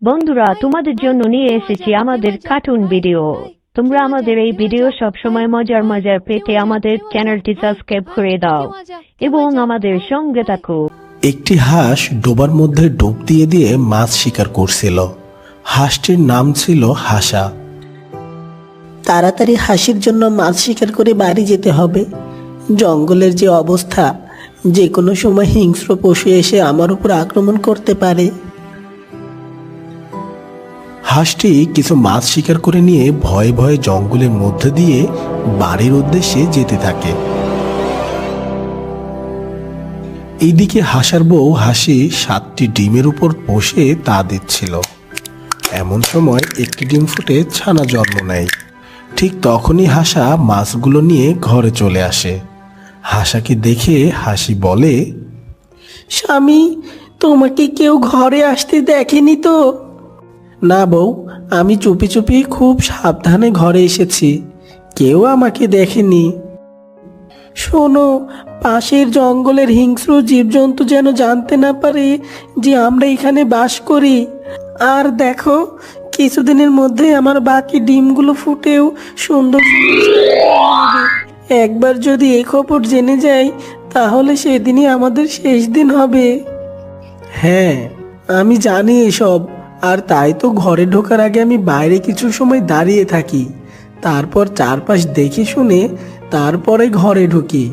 বন্ধুরা, তোমাদের জন্য নিয়ে এসেছি আমাদের কার্টুন ভিডিও। তোমরা আমাদের এই ভিডিও সব সময় মজার মজার পেতে আমাদের চ্যানেলটি সাবস্ক্রাইব করে দাও এবং আমাদের সঙ্গে থাকো। একটি হাঁস ডোবার মধ্যে ডুব দিয়ে দিয়ে মাছ শিকার করছিল। হাঁসটির নাম ছিল হাসা। তাড়াতাড়ি হাসির জন্য মাছ শিকার করে বাড়ি যেতে হবে। জঙ্গলের যে অবস্থা, যে কোনো সময় হিংস্র পশু এসে আমার উপর আক্রমণ করতে পারে। হাঁসটি কিছু মাছ শিকার করে নিয়ে ভয়ে ভয়ে জঙ্গলের মধ্যে দিয়ে বাড়ির উদ্দেশ্যে যেতে থাকে। এইদিকে হাসার বউ হাসি 7টি ডিমের উপর বসে তা দিচ্ছিল। এমন সময় একটি ডিম ফুটে ছানা জন্ম নেয়। ঠিক তখনই হাসা মাছগুলো নিয়ে ঘরে চলে আসে। হাসাকে দেখে হাসি বলে, স্বামী, তোমাকে কেউ ঘরে আসতে দেখেনি তো? না বউ, আমি চুপি চুপি খুব সাবধানে ঘরে এসেছি, কেউ আমাকে দেখেনি। শোনো, পাশের জঙ্গলের হিংস্র জীবজন্তু যেন জানতে না পারে যে আমরা এখানে বাস করি। আর দেখো, কিছুদিনের মধ্যে আমার বাকি ডিমগুলো ফুটেও সুন্দর হবে। একবার যদি এই খবর জেনে যাই, তাহলে সেদিনই আমাদের শেষ দিন হবে। হ্যাঁ, আমি জানি এসব, আর তাই তো ঘরে ঢোকার আগে আমি বাইরে কিছু সময় দাঁড়িয়ে থাকি, তারপর চারপাশ দেখে শুনে তারপরে ঘরে ঢুকি।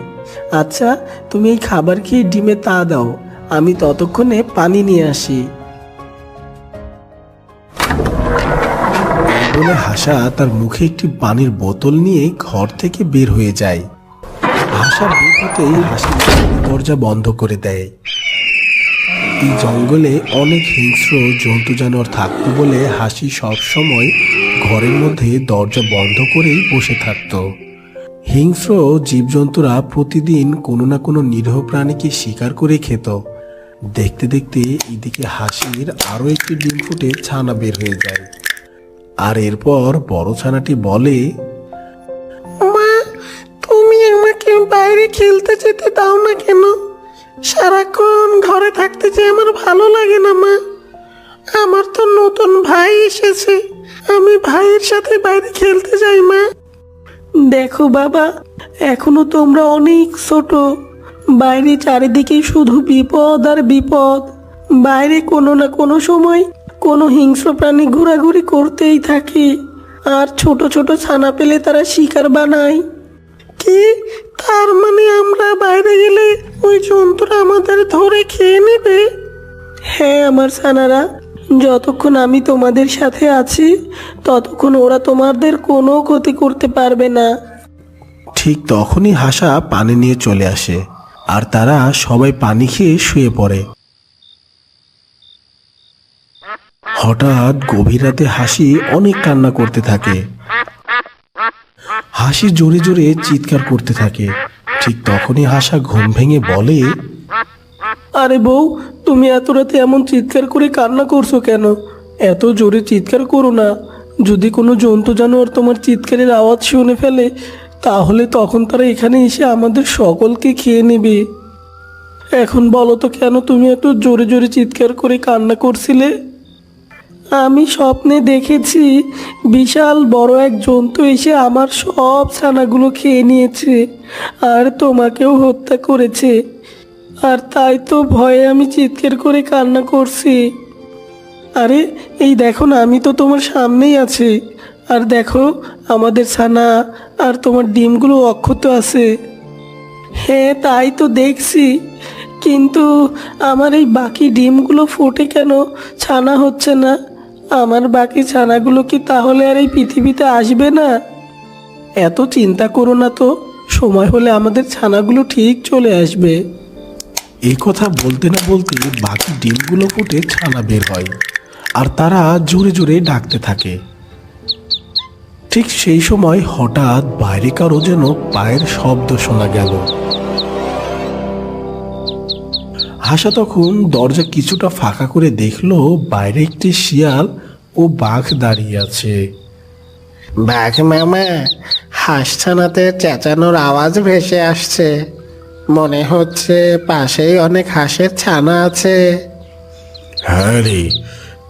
আচ্ছা, তুমি এই খাবার খেয়ে ডিমে তা দাও, আমি ততক্ষণে পানি নিয়ে আসি। বলে হাসা তার মুখে একটি পানির বোতল নিয়ে ঘর থেকে বের হয়ে যায়। হাসা বের হতেই হাসি দরজা বন্ধ করে দেয়। এই জঙ্গলে অনেক হিংস্র জন্তু জানোয়ার থাকতো বলে হাসি সব সময় ঘরের মধ্যে দরজা বন্ধ করেই বসে থাকতো। হিংস্র জীবজন্তুরা প্রতিদিন কোনো না কোনো নিরীহ প্রাণীকে শিকার করে খেত। দেখতে দেখতে এদিকে হাসির আরো একটি ডিম ফুটে ছানা বের হয়ে যায়। আর এরপর বড় ছানাটি বলে, মা, তুমি আমাকে বাইরে খেলতে যেতে দাও না কেন? সারাক্ষণ ঘরে থাকতে যে আমার ভালো লাগে না মা। আমার তো নতুন ভাই এসেছে, আমি ভাইয়ের সাথে বাইরে খেলতে যাই মা। দেখো বাবা, এখনো তোমরা অনেক ছোট, বাইরে চারিদিকে শুধু বিপদ আর বিপদ। বাইরে কোনো না কোনো সময় কোনো হিংস্র প্রাণী ঘোরাঘুরি করতেই থাকে, আর ছোট ছোট ছানা পেলে তারা শিকার বানায়। কি, তার মানে আমরা বাইরে গেলে ওই জন্তুরা আমাদের ধরে খেয়ে নেবে? হ্যাঁ আমার ছানারা, যতক্ষণ আমি তোমাদের সাথে আছি ততক্ষণ ওরা তোমাদের কোনো ক্ষতি করতে পারবে না। ঠিক তখনই হাসা পানি নিয়ে চলে আসে, আর তারা সবাই পানি খেয়ে শুয়ে পড়ে। হঠাৎ গভীর রাতে হাসি অনেক কান্না করতে থাকে। হাসি জোরে জোরে চিৎকার করতে থাকে। ঠিক তখনই হাসা ঘুম ভেঙে বলে, আরে বউ, তুমি এত রাতে এমন চিৎকার করে কান্না করছো কেন? এত জোরে চিৎকার করো না। যদি কোনো জন্তু জানোয়ার তোমার চিৎকারের আওয়াজ শুনে ফেলে, তাহলে তখন তারা এখানে এসে আমাদের সকলকে খেয়ে নেবে। এখন বলো তো, কেন তুমি এত জোরে জোরে চিৎকার করে কান্না করছিলে? আমি স্বপ্নে দেখেছি বিশাল বড় এক জন্তু এসে আমার সব ছানাগুলো খেয়ে নিয়েছে, আর তোমাকেও হত্যা করেছে। আর তাই তো ভয়ে আমি চিৎকার করে কান্না করছি। আরে এই দেখো না, আমি তো তোমার সামনেই আছি, আর দেখো আমাদের ছানা আর তোমার ডিমগুলো অক্ষত আছে। হ্যাঁ তাই তো দেখছি, কিন্তু আমার এই বাকি ডিমগুলো ফুটে কেন ছানা হচ্ছে না? আমার বাকি ছানাগুলো কি তাহলে আর এই পৃথিবীতে আসবে না? এত চিন্তা করো না তো, সময় হলে আমাদের ছানাগুলো ঠিক চলে আসবে। এই কথা বলতে না বলতে বাকি ডিমগুলো ফুটে ছানা বের হয়, আর তারা জোরে জোরে ডাকতে থাকে। ঠিক সেই সময় হঠাৎ বাইরে কারো যেন পায়ের শব্দ শোনা গেল। হাসা তখন দরজা কিছুটা ফাঁকা করে দেখলো বাইরে একটি শিয়াল ও বাঘ দাঁড়িয়ে আছে। বাঘ মামা, হাঁস ছানাতে চেঁচানোর আওয়াজ ভেসে আসছে। মনে হচ্ছে পাশেই অনেক হাঁসের ছানা আছে। হ্যাঁ রে,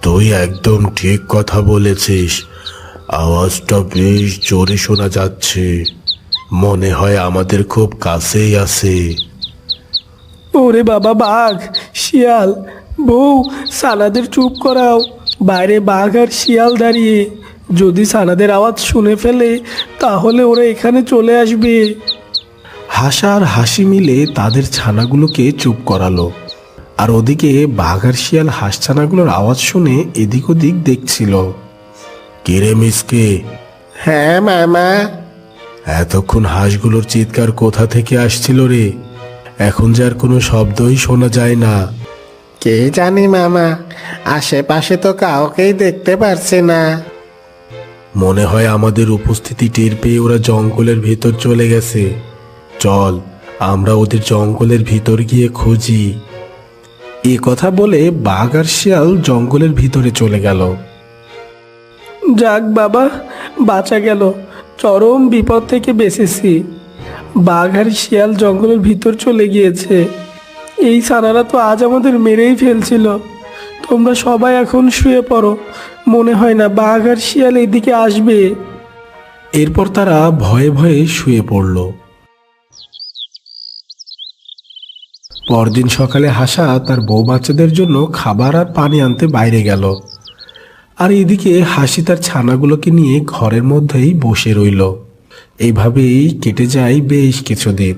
তুই একদম ঠিক কথা বলেছিস। আওয়াজটা বেশ জোরে শোনা যাচ্ছে, মনে হয় আমাদের খুব কাছেই আছে। ওরে বাবা, বাঘ, শিয়াল! বউ, সানাদের চুপ করাও। বাইরে বাঘ আর শিয়াল দাঁড়িয়ে, যদি সানাদের আওয়াজ শুনে ফেলে তাহলে ওরা এখানে চলে আসবে। হাসা আর হাসি মিলে তাদের ছানাগুলোকে চুপ করালো। আর ওদিকে বাঘ আর শিয়াল হাঁস ছানাগুলোর আওয়াজ শুনে এদিক ওদিক দেখছিল। কিরে মিসকে, হ্যাঁ মামা। এতক্ষণ হাঁসগুলোর চিৎকার কোথা থেকে আসছিল রে? এখন যে আর কোনো শব্দই শোনা যায় না। কে জানি মামা, আশেপাশে তো কাউকেই দেখতে পারছি না। মনে হয় আমাদের উপস্থিতি টের পেয়ে ওরা জঙ্গলের ভেতর চলে গেছে। চল, আমরা ওদের জঙ্গলের ভিতর গিয়ে খুঁজি। এ কথা বলে বাঘ আর শিয়াল জঙ্গলের ভিতরে চলে গেল। যাক বাবা, বাঁচা গেল। চরম বিপদ থেকে বেঁচেছি। বাঘ আর শিয়াল জঙ্গলের ভিতর চলে গিয়েছে। এই ছানারা তো আজ আমাদের মেরেই ফেলছিল। তোমরা সবাই এখন শুয়ে পড়ো। মনে হয় না বাঘ আর শিয়াল এদিকে আসবে। এরপর তারা ভয়ে ভয়ে শুয়ে পড়ল। পরদিন সকালে হাসা তার বউ বাচ্চাদের জন্য খাবার আর পানি আনতে বাইরে গেল। আর এদিকে হাসি তার ছানাগুলোকে নিয়ে ঘরের মধ্যেই বসে রইল। এইভাবেই কেটে যায় বেশ কিছুদিন।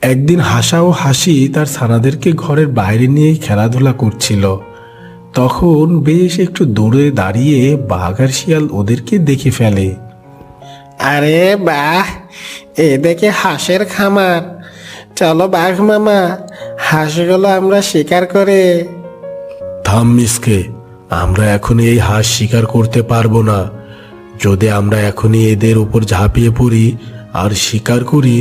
একদিন হাসা ও হাসি তার ছানাদেরকে ঘরের বাইরে নিয়ে খেলাধুলা করছিল। তখন বেশ একটু দূরে দাঁড়িয়ে বাঘ আর শিয়াল ওদেরকে দেখে ফেলে। আরে বাহ, এ দেখে হাঁসের খামার। চলো বাঘ মামা, হাঁসগুলো আমরা শিকার করে। থাম মিসকে, আমরা এখন এই হাঁস শিকার করতে পারবো না। যদি আমরা এখনই এদের উপর ঝাঁপিয়ে পড়ি আর শিকার করি,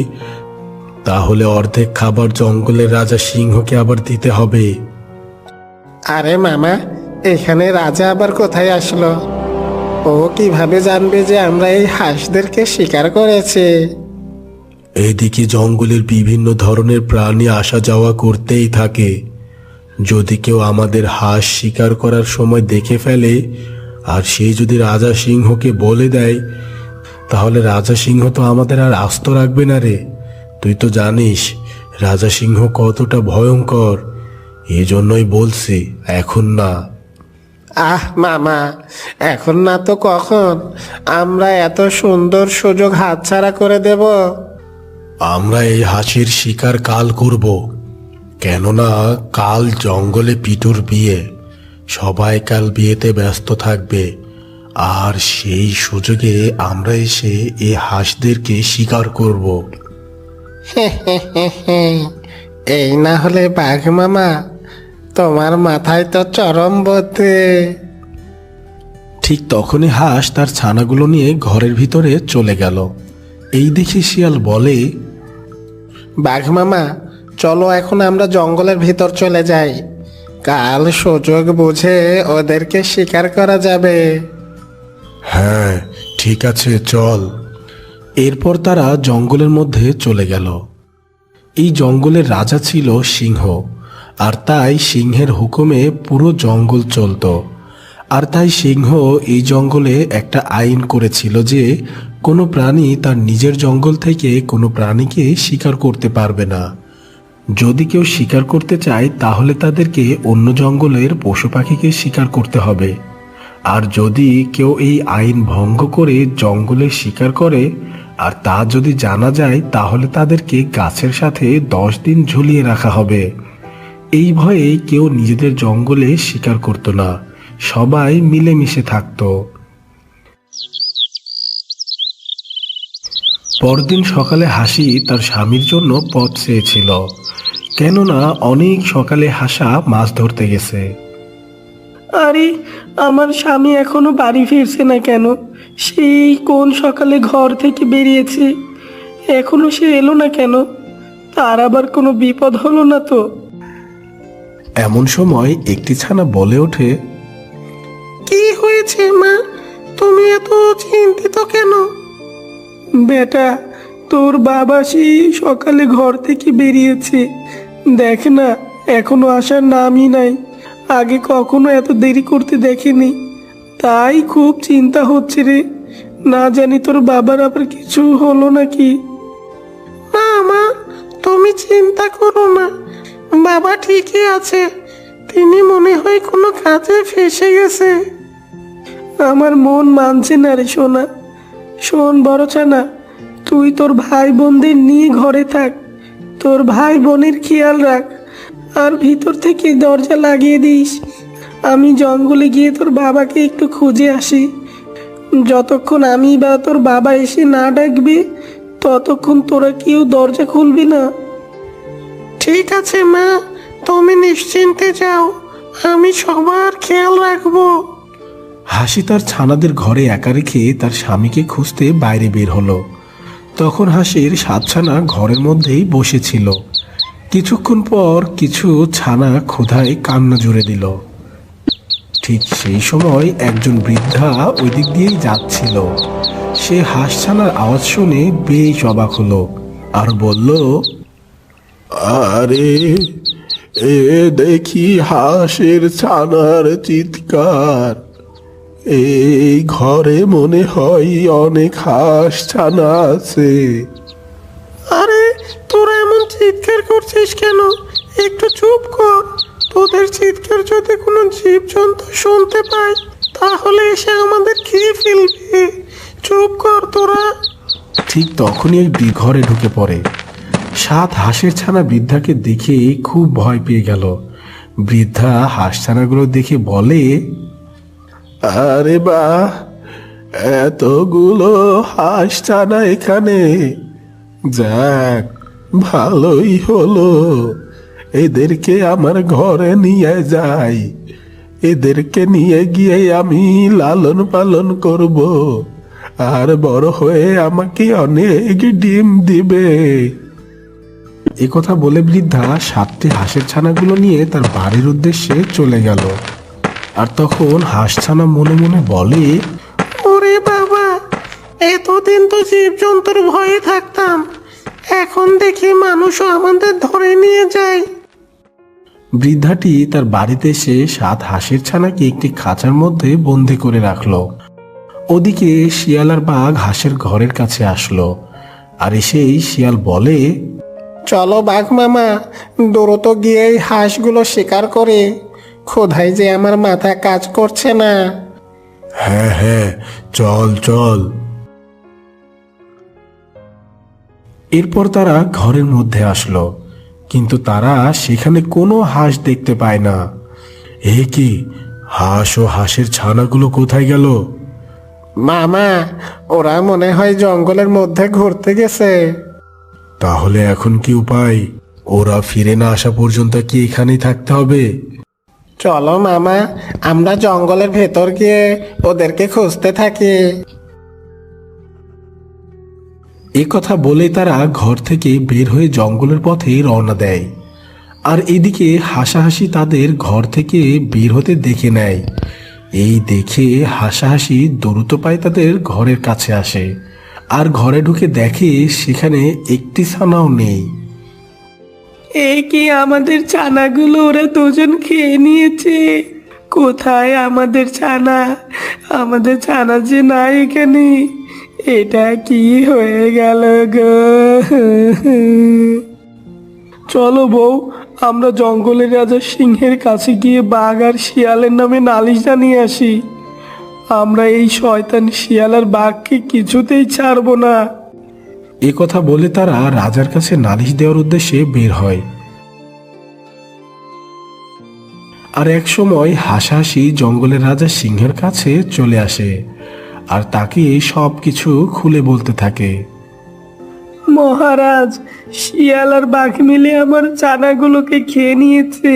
তাহলে অর্ধেক খাবার জঙ্গলের রাজা সিংহকে আবার দিতে হবে। আরে মামা, এখানে রাজা আবার কোথায় আসলো? ও কিভাবে জানবে যে আমরা এই হাঁসদেরকে শিকার করেছি? এইদিকে জঙ্গলের বিভিন্ন ধরনের প্রাণী আসা যাওয়া করতেই থাকে। যদি কেউ আমাদের হাঁস শিকার করার সময় দেখে ফেলে আর সে যদি রাজা সিংহকে বলে দেয়, তাহলে রাজা সিংহ তো আমাদের আর আস্ত রাখবে না রে। তুই তো জানিস রাজা সিংহ কতটা ভয়ঙ্কর। এই জন্যই বলছি, এখন না। আহ মামা, এখন না তো কখন? আমরা এত সুন্দর সুযোগ হাতছাড়া করে দেব? আমরা এই হাঁসের শিকার কাল করব, কেননা কাল জঙ্গলে পিটুর বিয়ে। সবাই কাল বিয়েতে ব্যস্ত থাকবে, আর সেই সুযোগে আমরা এসে এই হাঁসদেরকে শিকার করব। এই না হলে বাঘ মামা, তোমার মাথায় তো চরম বুদ্ধি। ঠিক তখনই হাঁস তার ছানাগুলো নিয়ে ঘরের ভিতরে চলে গেল। এই দেখে শিয়াল বলে, বাঘ মামা, চলো এখন আমরা জঙ্গলের ভিতর চলে যাই। কাল সুযোগ বুঝে ওদেরকে শিকার করা যাবে। হ্যাঁ ঠিক আছে, চল। এরপর তারা জঙ্গলের মধ্যে চলে গেল। এই জঙ্গলের রাজা ছিল সিংহ, আর তাই সিংহের হুকুমে পুরো জঙ্গল চলতো। আর তাই সিংহ এই জঙ্গলে একটা আইন করেছিল যে কোনো প্রাণী তার নিজের জঙ্গল থেকে কোনো প্রাণীকে শিকার করতে পারবে না। যদি কেউ শিকার করতে চায় তাহলে তাদেরকে অন্য জঙ্গলের পশু পাখিকে শিকার করতে হবে। আর যদি কেউ এই আইন ভঙ্গ করে জঙ্গলে শিকার করে আর তা যদি জানা যায়, তাহলে তাদেরকে গাছের সাথে 10 দিন ঝুলিয়ে রাখা হবে। এই ভয়ে কেউ নিজেদের জঙ্গলে শিকার করত না, সবাই মিলেমিশে থাকত। পরদিন সকালে হাসি তার স্বামীর জন্য পথ চেয়েছিল, কেননা অনেক সকালে হাসা মাছ ধরতে গেছে। আরে, আমার স্বামী এখনো বাড়ি ফিরছে না কেন? সেই কোন সকালে ঘর থেকে বেরিয়েছে, এখনো সে এলো না কেন? তার আবার কোনো বিপদ হলো না তো? এমন সময় একটি ছানা বলে ওঠে, কি হয়েছে মা, তুমি এত চিন্তিত কেন? বেটা, তোর বাবা সেই সকালে ঘর থেকে বেরিয়েছে, দেখ না এখনো আসার নামই নাই। আগে কখনো এত দেরি করতে দেখিনি, তাই খুব চিন্তা হচ্ছে রে। না জানি তোর বাবার আবার কিছু হলো নাকি। না মা, তুমি চিন্তা করো না, বাবা ঠিকই আছে। তিনি মনে হয় কোনো কাজে ফেসে গেছে। আমার মন মানছে না রে সোনা। শোন বড় ছানা, তুই তোর ভাই বোনদের নিয়ে ঘরে থাক, তোর ভাই বোনের খেয়াল রাখ, আর ভিতর থেকে দরজা লাগিয়ে দিস। আমি জঙ্গলে গিয়ে তোর বাবাকে একটু খুঁজে আসি। যতক্ষণ আমি বা তোর বাবা এসে না ডাকবে ততক্ষণ তোরা কেউ দরজা খুলবি না। ঠিক আছে মা, তুমি নিশ্চিন্তে যাও, আমি সবার খেয়াল রাখবো। হাসি তার ছানাদের ঘরে একা রেখে তার স্বামীকে খুঁজতে বাইরে বের হলো। তখন হাসির 7 ছানা ঘরের মধ্যেই বসেছিল। কিছুক্ষণ পর কিছু ছানা ক্ষুধায় কান্না জুড়ে দিল। ঠিক সেই সময় একজন বৃদ্ধা ওই দিক দিয়েই যাচ্ছিল। সে হাঁস ছানার আওয়াজ শুনে বেশ অবাক হলো আর বলল, আরে এ দেখি হাঁসের ছানার চিৎকার। এই ঘরে মনে হয় অনেক হাঁস ছানা আছে। আরে তোরা এমন চিৎকার করছিস কেন? একটু চুপ কর। তোদের চিৎকার যদি কোনো জীবজন্তু শুনতে পায় তাহলে এসে আমাদের খেয়ে ফেলবে। চুপ কর তোরা। ঠিক তখনই এক ঘরে ঢুকে পড়ে। 7 হাঁসের ছানা বৃদ্ধাকে দেখে খুব ভয় পেয়ে গেল। বৃদ্ধা হাঁস ছানাগুলো দেখে বলে, আরে বাহ, এতগুলো হাঁস ছানা এখানে, যাক ভালোই হলো। এদেরকে আমার ঘরে নিয়ে যাই। এদেরকে নিয়ে গিয়ে আমি লালন পালন করব, আর বড় হয়ে আমাকে অনেক ডিম দিবে। এ কথা বলে বৃদ্ধা 7টি হাঁসের ছানাগুলো নিয়ে তার বাড়ির উদ্দেশ্যে চলে গেল। আর তখন হাঁস ছানা মনে মনে বলে, ওরে বাবা, এতদিন তো জীবজন্তুর ভয়ে থাকতাম, এখন দেখি মানুষও আমাদের ধরে নিয়ে যায়। বৃদ্ধাটি তার বাড়িতে এসে 7 হাঁসের ছানাকে একটি খাঁচার মধ্যে বন্দি করে রাখলো। ওদিকে শিয়াল আর বাঘ হাঁসের ঘরের কাছে আসলো। আর এসেই শিয়াল বলে, চলো বাঘ মামা, দ্রুত গিয়ে এই হাঁসগুলো শিকার করে। ক্ষুধায় যে আমার মাথা কাজ করছে না। হ্যাঁ হ্যাঁ, চল চল। এরপর তারা ঘরের মধ্যে আসলো, কিন্তু তারা সেখানে কোনো হাঁস দেখতে পায় না। এ কি, হাঁস ও হাঁসের ছানাগুলো কোথায় গেল? মামা, ওরা মনে হয় জঙ্গলের মধ্যে ঘুরতে গেছে। তাহলে এখন কি উপায়? ওরা ফিরে না আসা পর্যন্ত কি এখানেই থাকতে হবে? চলো মামা, আমরা জঙ্গলের ভেতর গিয়ে ওদেরকে খুঁজতে থাকি। এ কথা বলে তারা ঘর থেকে বের হয়ে জঙ্গলের পথে রওনা দেয়। আর এদিকে হাসাহাসি তাদের ঘর থেকে বের হতে দেখে নেয়। এই দেখে হাসাহাসি দ্রুত পায় তাদের ঘরের কাছে আসে, আর ঘরে ঢুকে দেখে সেখানে একটি ছানাও নেই। এই কি, আমাদের ছানাগুলো ওরা দুজন খেয়ে নিয়েছে। কোথায় আমাদের ছানা? আমাদের ছানা যে নাই এখানে, এটা কি হয়ে গেল গো? চলো বউ, আমরা জঙ্গলের রাজা সিংহের কাছে গিয়ে বাঘ আর শিয়ালের নামে নালিশ জানিয়ে আসি। আমরা এই শয়তান শিয়াল আর বাঘকে কিছুতেই ছাড়বো না। এ কথা বলে তারা রাজার কাছে নালিশ দেওয়ার উদ্দেশ্যে বের হয়। আর এক সময় হাসাহাসি জঙ্গলের রাজা সিংহের কাছে চলে আসে আর তাকে সব কিছু খুলে বলতে থাকে। মহারাজ, শিয়াল আর বাঘ মিলে আমার ছানাগুলোকে খেয়ে নিয়েছে।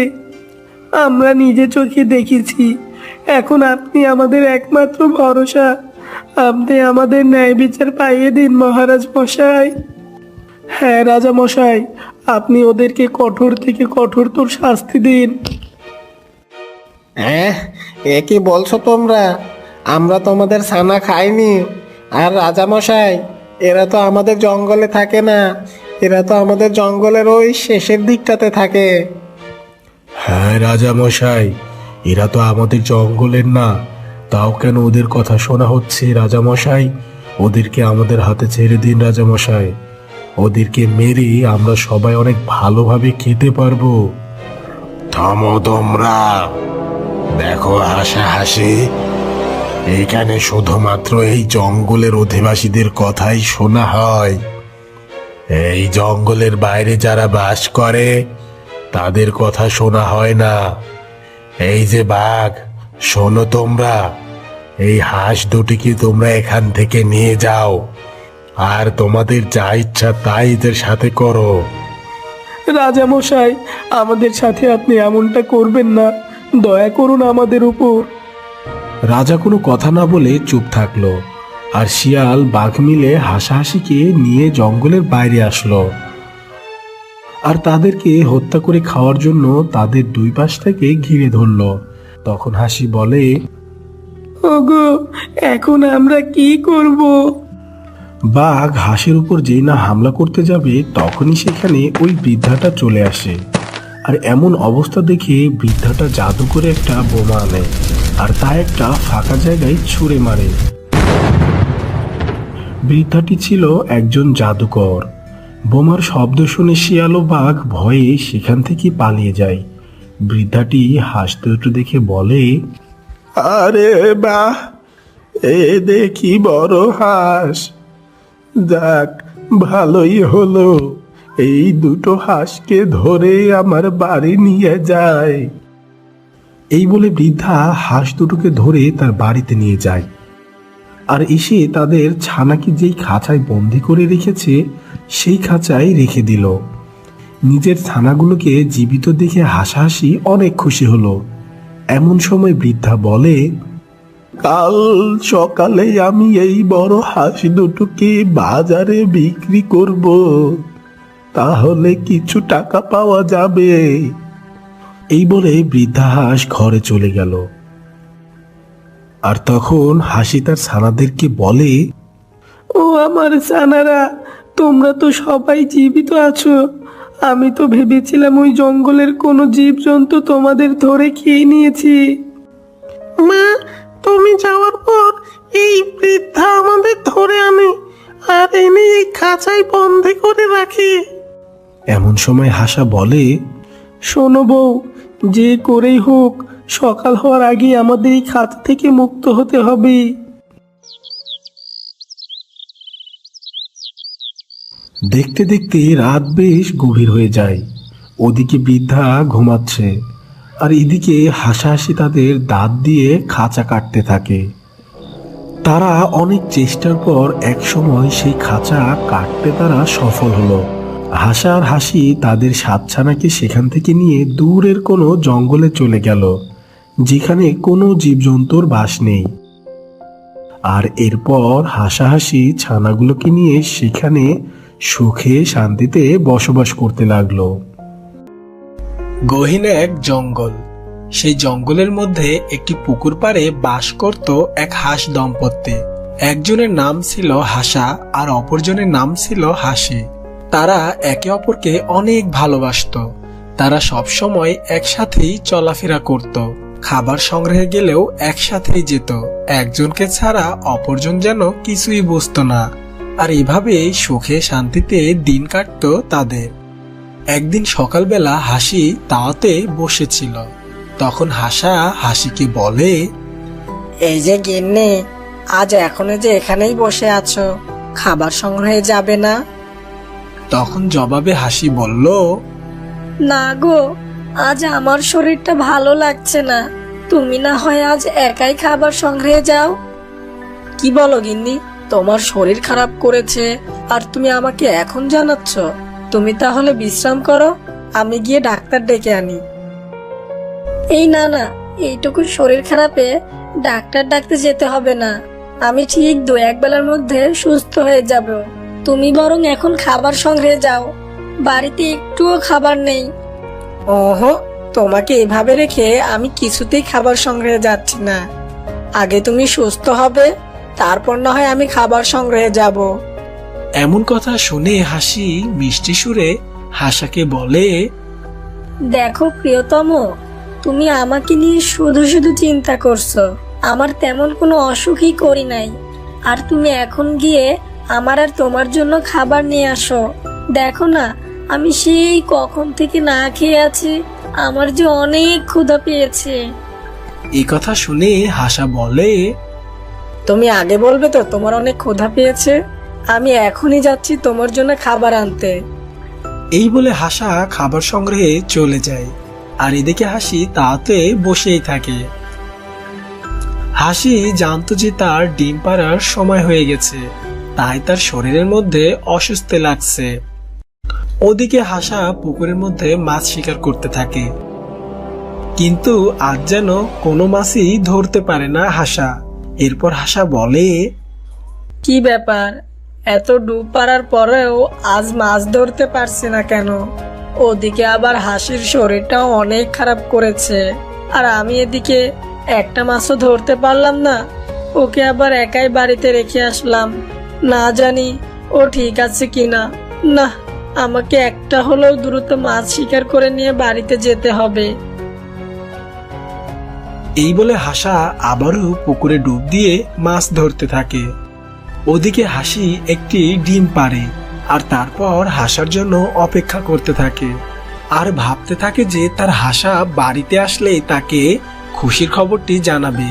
আমরা নিজে চোখে দেখেছি। এখন আপনি আমাদের একমাত্র ভরসা। আপনি আমাদের ন্যায় বিচার পাইয়ে দিন মহারাজ মশাই। হ্যাঁ রাজা মশাই, আপনি ওদেরকে কঠোর থেকে কঠোরতর শাস্তি দিন। হ্যাঁ, এ কি বলছো তোমরা? আমরা তোমাদের ছানা খাইনি। আর রাজামশাই, এরা তো আমাদের জঙ্গলে থাকে না, এরা তো আমাদের জঙ্গলের ওই শেষের দিকটাতে থাকে। হ্যাঁ রাজা মশাই, এরা তো আমাদের জঙ্গলের না, তাও কেন ওদের কথা শোনা হচ্ছে রাজামশাই? ওদেরকে আমাদের হাতে ছেড়ে দিন রাজামশাই। ওদেরকে মেরে আমরা সবাই অনেক ভালোভাবে খেতে পারবো। থামো তোমরা, দেখো হাসাহাসি, এখানে শুধুমাত্র এই জঙ্গলের অধিবাসীদের কথাই শোনা হয়। এই জঙ্গলের বাইরে যারা বাস করে তাদের কথা শোনা হয় না। এই যে বাঘ, শোনো তোমরা, এই হাঁস দুটিকে তোমরা এখান থেকে নিয়ে যাও, আর তোমাদের যা ইচ্ছা তাই এদের সাথে করো। রাজামশাই, আমাদের সাথে আপনি এমনটা করবেন না, দয়া করুন আমাদের উপর। রাজা কোনো কথা না বলে চুপ থাকলো, আর শিয়াল বাঘ মিলে হাসাহাসিকে নিয়ে জঙ্গলের বাইরে আসলো, আর তাদেরকে হত্যা করে খাওয়ার জন্য তাদের দুই পাশ থেকে ঘিরে ধরলো। তখন হাসি বলে, ওগো, এখন আমরা কি করব? বাঘ হাঁসের উপর যেই না হামলা করতে যাবে তখনই সেখানে ওই বৃদ্ধাটা চলে আসে। আর এমন অবস্থা দেখে বৃদ্ধাটা জাদু করে একটা বোমা আনে, আর তা একটা ফাঁকা জায়গায় ছুঁড়ে মারে। বৃদ্ধাটি ছিল একজন জাদুকর। বোমার শব্দ শুনে শিয়াল ও বাঘ ভয়ে সেখান থেকে পালিয়ে যায়। বৃদ্ধাটি হাঁস দুটো দেখে বলে, আরে বাহ, এ দেখি বড় হাঁস। যাক, ভালোই হলো, এই দুটো হাঁসকে ধরে আমার বাড়ি নিয়ে যায়। এই বলে বৃদ্ধা হাঁস দুটোকে ধরে তার বাড়িতে নিয়ে যায়, আর এসে তাদের ছানাকে যেই খাঁচায় বন্দি করে রেখেছে সেই খাঁচায় রেখে দিল। নিজের ছানাগুলোকে জীবিত দেখে হাসাহাসি অনেক খুশি হলো। এমন সময় বৃদ্ধা বলে, কাল সকালে আমি এই বড় হাঁস দুটোকে বাজারে বিক্রি করব, তাহলে কিছু টাকা পাওয়া যাবে। এই বলে বৃদ্ধা হাঁস ঘরে চলে গেল। আর তখন হাসি তার ছানাদেরকে বলে, ও আমার ছানারা, তোমরা তো সবাই জীবিত আছো। আমি তো ভেবেছিলাম ওই জঙ্গলের কোনো জীবজন্তু তোমাদের ধরে খেয়ে নিয়েছি। মা, তুমি যাওয়ার পর এই বৃদ্ধা আমাদের ধরে আনে, আর এনে এই খাঁচায় বন্দি করে রাখে। এমন সময় হাসা বলে, শোনো বউ, যে করেই হোক সকাল হওয়ার আগে আমাদের এই খাঁচা থেকে মুক্ত হতে হবে। দেখতে দেখতে রাত বেশ গভীর হয়ে যায়। ওদিকে বৃদ্ধা ঘুমাচ্ছে, আর এদিকে হাসাহাসি তাদের দাঁত দিয়ে খাঁচা কাটতে থাকে। তারা অনেক চেষ্টার পর একসময় সেই খাঁচা কাটতে তারা সফল হলো। হাসা আর হাসি তাদের সাতছানাকে সেখান থেকে নিয়ে দূরের কোনো জঙ্গলে চলে গেল, যেখানে কোনো জীবজন্তুর বাস নেই। আর এরপর হাসাহাসি ছানাগুলোকে নিয়ে সেখানে সুখে শান্তিতে বসবাস করতে লাগলো। গহীন এক জঙ্গল। সেই জঙ্গলের মধ্যে একটি পুকুর পাড়ে বাস করত এক হাঁস দম্পতি। একজনের নাম ছিল হাসা আর অপরজনের নাম ছিল হাসি। তারা একে অপরকে অনেক ভালোবাসতো। তারা সবসময় একসাথেই চলাফেরা করত, খাবার সংগ্রহে গেলেও একসাথেই যেত। একজনকে ছাড়া অপরজন যেন কিছুই বুঝতো না। আর এভাবেই সুখে শান্তিতে দিন কাটতো তাদের। একদিন সকালবেলা হাসি তাওয়াতে বসেছিল। তখন হাসা হাসিকে বলে, এই যে গিন্নি, আজ এখনো যে এখানেই বসে আছো, খাবার সংগ্রহে যাবে না? তখন জবাবে হাসি বলল, না গো, আজ আমার শরীরটা ভালো লাগছে না। তুমি না হয় আজ একাই খাবার সংগ্রহে যাও। কি বলো গিন্নি, তোমার শরীর খারাপ করেছে আর তুমি আমাকে এখন জানাচ্ছ? তুমি তাহলে বিশ্রাম করো, আমি গিয়ে ডাক্তার ডেকে আনি। এই না না, এইটুকু শরীর খারাপে ডাক্তার ডাকতে যেতে হবে না। আমি ঠিক 2-1 বেলার মধ্যে সুস্থ হয়ে যাব। তুমি বরং এখন খাবার সংগ্রহে যাও, বাড়িতে একটুও খাবার নেই। ওহো, তোমাকে এভাবে রেখে আমি কিছুতেই খাবার সংগ্রহে যাচ্ছি না। আগে তুমি সুস্থ হবে, তারপর না হয় আমি খাবার সংগ্রহে যাব। এমন কথা শুনে হাসি মিষ্টি সুরে হাসাকে বলে, দেখো প্রিয়তম, তুমি আমাকে নিয়ে শুধু শুধু চিন্তা করছো। আমার তেমন কোনো অসুখই করি নাই। আর তুমি এখন গিয়ে আমার আর তোমার জন্য খাবার নিয়ে আসো। দেখো না, আমি সেই কখন থেকে না খেয়ে আছি, আমার যে অনেক ক্ষুধা পেয়েছে। এই কথা শুনে হাসা বলে, তুমি আগে বলবে তো তোমার অনেক ক্ষুধা পেয়েছে? আমি এখনই যাচ্ছি তোমার জন্য খাবার আনতে। এই বলে হাসা খাবার সংগ্রহে চলে যায়। আর এদিকে হাসি তাতে বসেই থাকে। হাসি জানতো যে তার ডিম পাড়ার সময় হয়ে গেছে, তাই তার শরীরের মধ্যে অসুস্থ লাগছে। ওদিকে হাসা পুকুরের মধ্যে মাছ শিকার করতে থাকে, কিন্তু আজ যেন কোনো মাছই ধরতে পারে না হাসা। এরপর হাসা বলে, কি ব্যাপার, এত ডুব পাড়ার পরেও আজ মাছ ধরতে পারছি না কেন? ওদিকে আবার হাসির শরীরটাও অনেক খারাপ করেছে, আর আমি এদিকে একটা মাছও ধরতে পারলাম না। ওকে আবার একাই বাড়িতে রেখে আসলাম, না জানি ও ঠিক আছে কিনা। না, আমাকে একটা হলেও দ্রুত মাছ শিকার করে নিয়ে বাড়িতে যেতে হবে। এই বলে হাসা আবারও পুকুরে ডুব দিয়ে মাছ ধরতে থাকে। ওদিকে হাসি একটি ডিম পাড়ে, আর তারপর হাসার জন্য অপেক্ষা করতে থাকে, আর ভাবতে থাকে যে তার হাসা বাড়িতে আসলেই তাকে খুশির খবরটি জানাবে।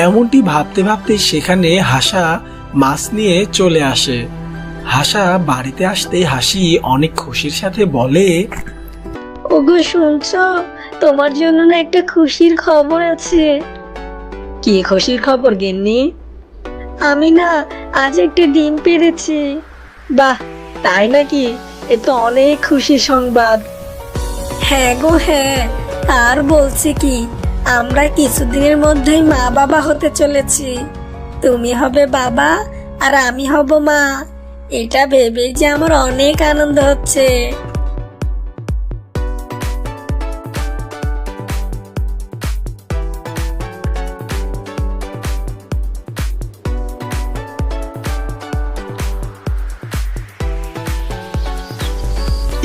এমনটি ভাবতে ভাবতে সেখানে হাসা মাছ নিয়ে চলে আসে। হাসা বাড়িতে আসতে হাসি অনেক খুশির সাথে বলে, ওগো শুনছো, তোমার জন্য না একটা খুশির খবর আছে। কি খুশির খবর গিন্নি? আমি না আজ একটা ডিম পেড়েছি। বাহ, তাই নাকি? এ তো অনেক খুশির সংবাদ। হ্যাঁ গো হ্যাঁ, আর বলছি কি, আমরা কিছুদিনের মধ্যেই মা বাবা হতে চলেছি। তুমি হবে বাবা আর আমি হব মা। এটা ভেবেই যে আমার অনেক আনন্দ হচ্ছে।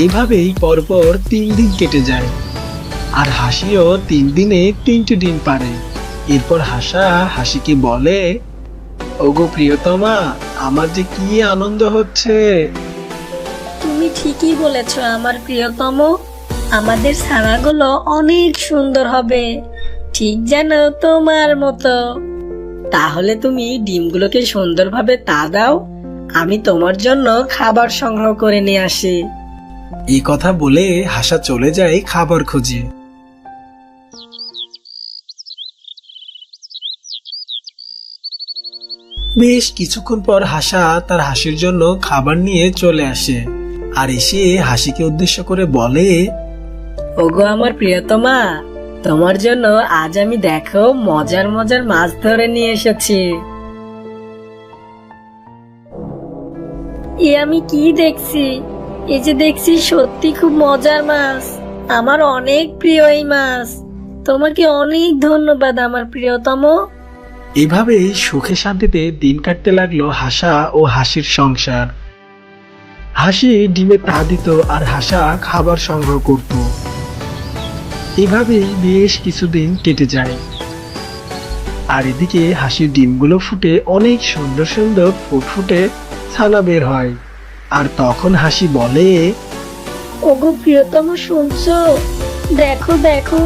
এভাবেই পরপর 3 দিন কেটে যায়, আর হাসিও 3 দিনে 3টি ডিম পারে। এরপর হাসা হাসিকে বলে, ওগো প্রিয়তমা, আমার যে কি আনন্দ হচ্ছে। তুমি ঠিকই বলেছ আমার প্রিয়তম, আমাদের ছানাগুলো অনেক সুন্দর হবে, ঠিক যেন তোমার মতো। তাহলে তুমি ডিমগুলোকে সুন্দরভাবে তা দাও, আমি তোমার জন্য খাবার সংগ্রহ করে নিয়ে আসি। এই কথা বলে হাসা চলে যায় খাবার খুঁজে। বেশ কিছুক্ষণ পর হাসা তার হাসির জন্য খাবার নিয়ে চলে আসে, আর এসে হাসিকে উদ্দেশ্য করে বলে, ওগো আমার প্রিয়তমা, তোমার জন্য আজ আমি দেখো মজার মজার মাছ ধরে নিয়ে এসেছি। এ আমি কি দেখছি? এই যে দেখছি সত্যি খুব মজার মাছ, আমার অনেক প্রিয় এই মাছ। তোমাকে অনেক ধন্যবাদ আমার প্রিয়তম। এভাবেই সুখে শান্তিতে দিন কাটতে লাগলো হাসা ও হাসির সংসার। হাসি ডিমে তা দিত আর হাসা খাবার সংগ্রহ করত। এভাবেই বেশ কিছুদিন কেটে যায়, আর এদিকে হাসির ডিমগুলো ফুটে অনেক সুন্দর সুন্দর ফুটফুটে ছানা বের হয়। আর তখন হাসি বলে, ওগো প্রিয়তম শুনছো? দেখো দেখো,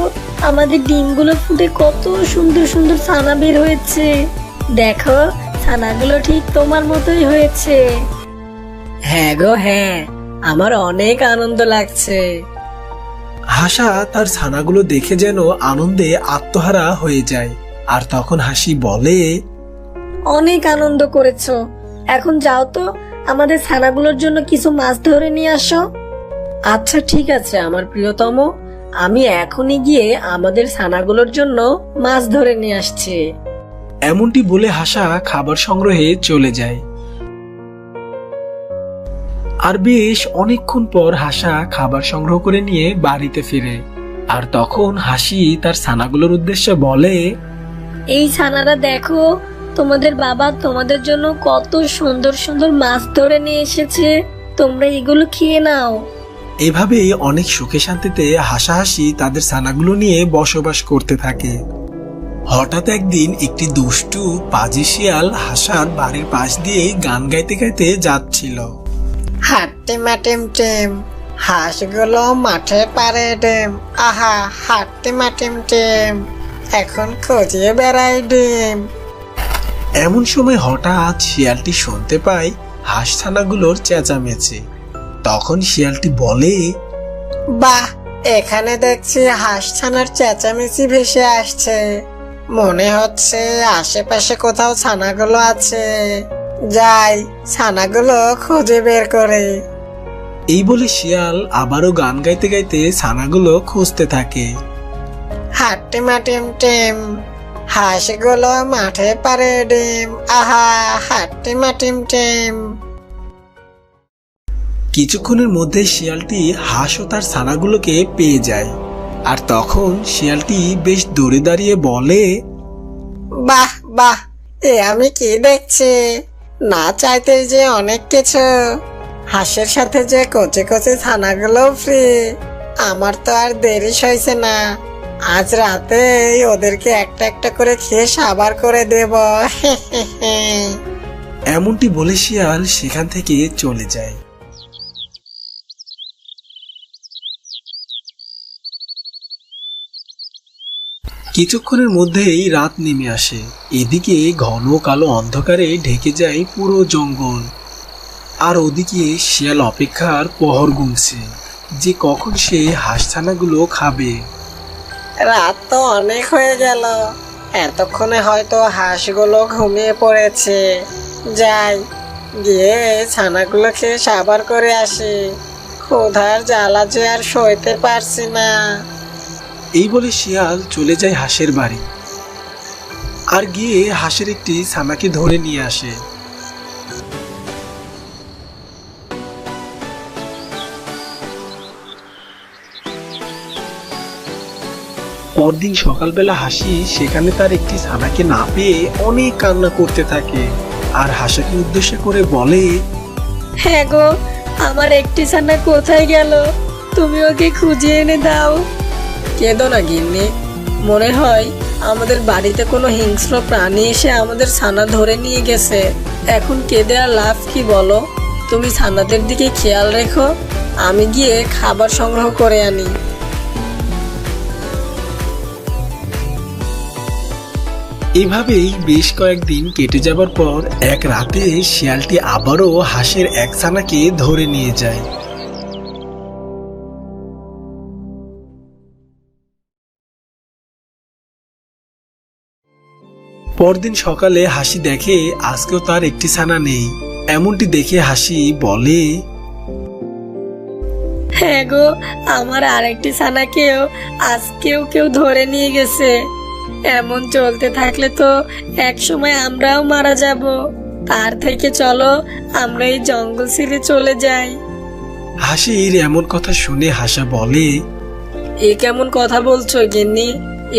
আমাদের ডিমগুলো ফুটে কত সুন্দর সুন্দর ছানা বের হয়েছে। দেখো, ছানাগুলো ঠিক তোমার মতোই হয়েছে। হ্যাঁ গো হ্যাঁ, আমার অনেক আনন্দ লাগছে। হাসা তার ছানাগুলো দেখে যেন আনন্দে আত্মহারা হয়ে যায়। আর তখন হাসি বলে, অনেক আনন্দ করেছো, এখন যাও তো আমাদের ছানাগুলোর জন্য কিছু মাছ ধরে নিয়ে আসো। আচ্ছা ঠিক আছে আমার প্রিয়তম, আমি এখনই গিয়ে আমাদের ছানাগুলোর জন্য মাছ ধরে নিয়ে আসছি। এমনটি বলে হাসা খাবার সংগ্রহে চলে যায়। আর বেশ অনেকক্ষণ পর হাসা খাবার সংগ্রহ করে নিয়ে বাড়িতে ফিরে। আর তখন হাসি তার ছানাগুলোর উদ্দেশ্যে বলে, এই ছানারা দেখো, তোমাদের বাবা তোমাদের জন্য কত সুন্দর সুন্দর মাছ ধরে নিয়ে এসেছে, তোমরা এগুলো খেয়ে নাও। এভাবেই অনেক সুখে শান্তিতে হাসাহাসি তাদের ছানাগুলো নিয়ে বসবাস করতে থাকে। হঠাৎ একদিন একটি দুষ্টু পাজি শিয়াল হাসার বাড়ির পাশ দিয়ে গান গাইতে গাইতে যাচ্ছিল। হাট্টি মাটিম টিম, হাঁসগুলো মাঠে পারে ডিম, আহা হাট্টি মাটিম টিম, এখন খুঁজিয়ে বেড়াই ডিম। এমন সময় হঠাৎ শিয়ালটি শুনতে পায় হাঁস ছানাগুলোর চেঁচামেচি। তখন শিয়ালটি বলে, বাহ, এখানে দেখছি হাঁস ছানার চেঁচামেচি ভেসে আসছে, মনে হচ্ছে আশেপাশে কোথাও ছানাগুলো আছে, যাই ছানাগুলো খুঁজে বের করে। এই বলে শিয়াল আবারও গান গাইতে গাইতে ছানাগুলো খুঁজতে থাকে। হাট্টি মাটিম টিম, হাঁসগুলো মাঠে পারে ডিম, আহা হাট্টি মাটিম টিম। কিছুক্ষণের মধ্যে শিয়ালটি হাঁস ও তার ছানাগুলোকে পেয়ে যায়। আর তখন শিয়ালটি বেশ দূরে দাঁড়িয়ে বলে, বাহ বাহ, এ আমি কি দেখছি, না চাইতেই যে অনেক কিছু, হাঁসের সাথে যে কচি কচি ছানাগুলো ফ্রি। আমার তো আর দেরি সইছে না, আজ রাতে ওদেরকে একটা একটা করে খেয়ে সাবার করে দেব। এমনটি বলে শিয়াল সেখান থেকে চলে যায়। কিছুক্ষণের মধ্যেই রাত নেমে আসে। এদিকে ঘন কালো অন্ধকারে ঢেকে যায় পুরো জঙ্গল। আর ওদিকে শিয়াল অপেক্ষার প্রহর গুনছে যে কখন সে হাঁসছানাগুলো খাবে। রাত তো অনেক হয়ে গেল, এতক্ষণে হয়তো হাঁসগুলো ঘুমিয়ে পড়েছে, যাই গিয়ে ছানাগুলো খেয়ে সাবার করে আসি, ক্ষুধার জ্বালা যে আর সইতে পারছি না। এই বলে শিয়াল চলে যায় হাঁসের বাড়ি আর গিয়ে হাঁসের একটি ছানাকে ধরে নিয়ে আসে। পরদিন সকালবেলা হাসি সেখানে তার একটি ছানাকে না পেয়ে অনেক কান্না করতে থাকে আর হাসাকে উদ্দেশ্য করে বলে, হ্যাঁ গো, আমার একটি ছানা কোথায় গেল, তুমি ওকে খুঁজে এনে দাও। কেঁদো না গিন্নি, মনে হয় আমাদের বাড়িতে কোনো হিংস্র প্রাণী এসে আমাদের ছানা ধরে নিয়ে গেছে। এখন কেঁদে আর লাভ কি বলো? তুমি ছানাদের দিকে খেয়াল রেখো, আমি গিয়ে খাবার সংগ্রহ করে আনি। এভাবেই বেশ কয়েকদিন কেটে যাবার পর এক রাতে শিয়ালটি আবারও হাঁসের এক ছানাকে ধরে নিয়ে যায়। পরদিন সকালে হাসি দেখে আজকেও তার একটি ছানা নেই। এমনটি দেখে হাসি বলে, হ্যাঁ গো, আমার আরেকটি ছানাকেও আজকেও কেউ ধরে নিয়ে গেছে। এমন চলতে থাকলে তো এক সময় আমরাও মারা যাব। তার থেকে চলো আমরা এই জঙ্গল ছেড়ে চলে যাই। হাসির এমন কথা শুনে হাসা বলে, এ কেমন কথা বলছো গিন্নি?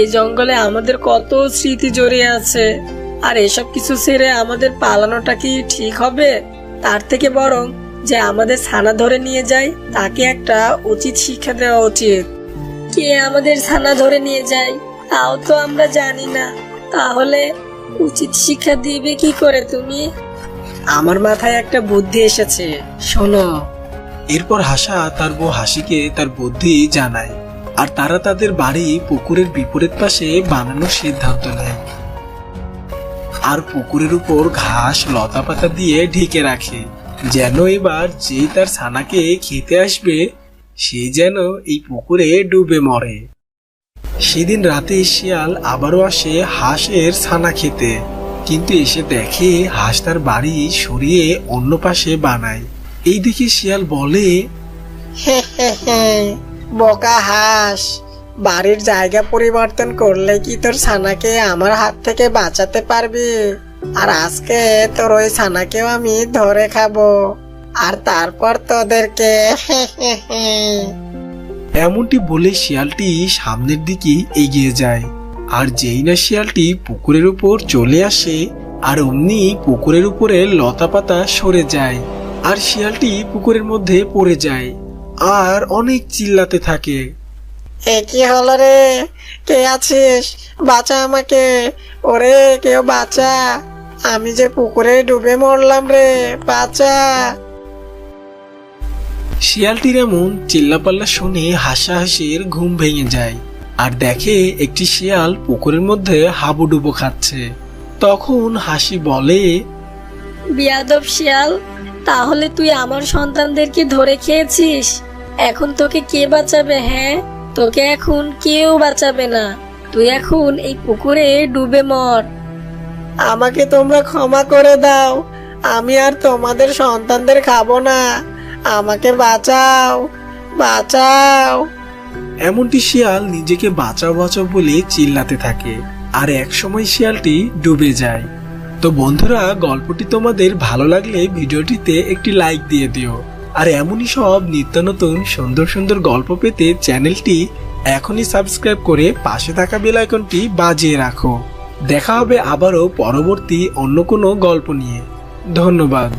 এই জঙ্গলে আমাদের কত স্মৃতি জড়িয়ে আছে, আর এসব কিছু ছেড়ে আমাদের পালানোটা কি ঠিক হবে? তার থেকে বরং যে আমাদের ছানা ধরে নিয়ে যায় তাকে একটা উচিত শিক্ষা দেওয়া উচিত। কে আমাদের ছানা ধরে নিয়ে যায় তাও তো আমরা জানি না, তাহলে উচিত শিক্ষা দিবে কি করে তুমি? আমার মাথায় একটা বুদ্ধি এসেছে, শোনো। এরপর হাসা তার বউ হাসিকে তার বুদ্ধি জানায় আর তারা তাদের বাড়ি পুকুরের বিপরীত পাশে বানানোর সিদ্ধান্ত নেয় আর পুকুরের উপর ঘাস লতা পাতা দিয়ে ঢেকে রাখে, যেন এবার যে তার ছানাকে খেতে আসবে সে যেন এই পুকুরে ডুবে মরে। সেদিন রাতে শিয়াল আবারও আসে হাঁসের ছানা খেতে, কিন্তু এসে দেখে হাঁস তার বাড়ি সরিয়ে অন্য পাশে বানায়। এই দেখে শিয়াল বলে, হে হে হে, বোকা হাঁস, বাড়ির জায়গা পরিবর্তন করলে কি তোর ছানাকে আমার হাত থেকে বাঁচাতে পারবি? আর আজকে তোর ওই ছানাকেও আমি ধরে খাবো, আর তারপর তোদেরকে। হে হে হে। এমনটি বলে শিয়ালটি সামনের দিকে এগিয়ে যায়। আর যেই না শিয়ালটি পুকুরের উপর চলে আসে আর অমনি পুকুরের উপরে লতা পাতা সরে যায় আর শিয়ালটি পুকুরের মধ্যে পড়ে যায়। আর অনেক চিল্লাতে থাকে। এ কি হলো রে? কে আছিস? বাঁচা আমাকে, ওরে কেউ বাঁচা, আমি যে পুকুরে ডুবে মরলাম রে, বাঁচা। শিয়ালটির এমন চিল্লাপাল্লা শুনে হাসাহাসির ঘুম ভেঙে যায় আর দেখে একটি শিয়াল পুকুরের মধ্যে হাবুডুবু খাচ্ছে। তখন হাসি বলে, বিয়াদব শিয়াল, তাহলে তুই আমার সন্তানদেরকে ধরে খেয়েছিস, এখন তোকে কে বাঁচাবে? হ্যাঁ, তোকে এখন কেউ বাঁচাবে না, তুই এখন এই পুকুরে ডুবে মর। আমাকে তোমরা ক্ষমা করে দাও, আমি আর তোমাদের সন্তানদের খাবো না, আমাকে বাঁচাও, বাঁচাও। এমনটি শিয়াল নিজেকে বাঁচাও বাঁচাও বলে চিল্লাতে থাকে আর একসময় শিয়ালটি ডুবে যায়। তো বন্ধুরা, গল্পটি তোমাদের ভালো লাগলে ভিডিওটিতে একটি লাইক দিয়ে দিও আর এমনই সব নিত্য নতুন সুন্দর সুন্দর গল্প পেতে চ্যানেলটি এখনই সাবস্ক্রাইব করে পাশে থাকা বেল আইকনটি বাজিয়ে রাখো। দেখা হবে আবারও পরবর্তী অন্য কোনো গল্প নিয়ে। ধন্যবাদ।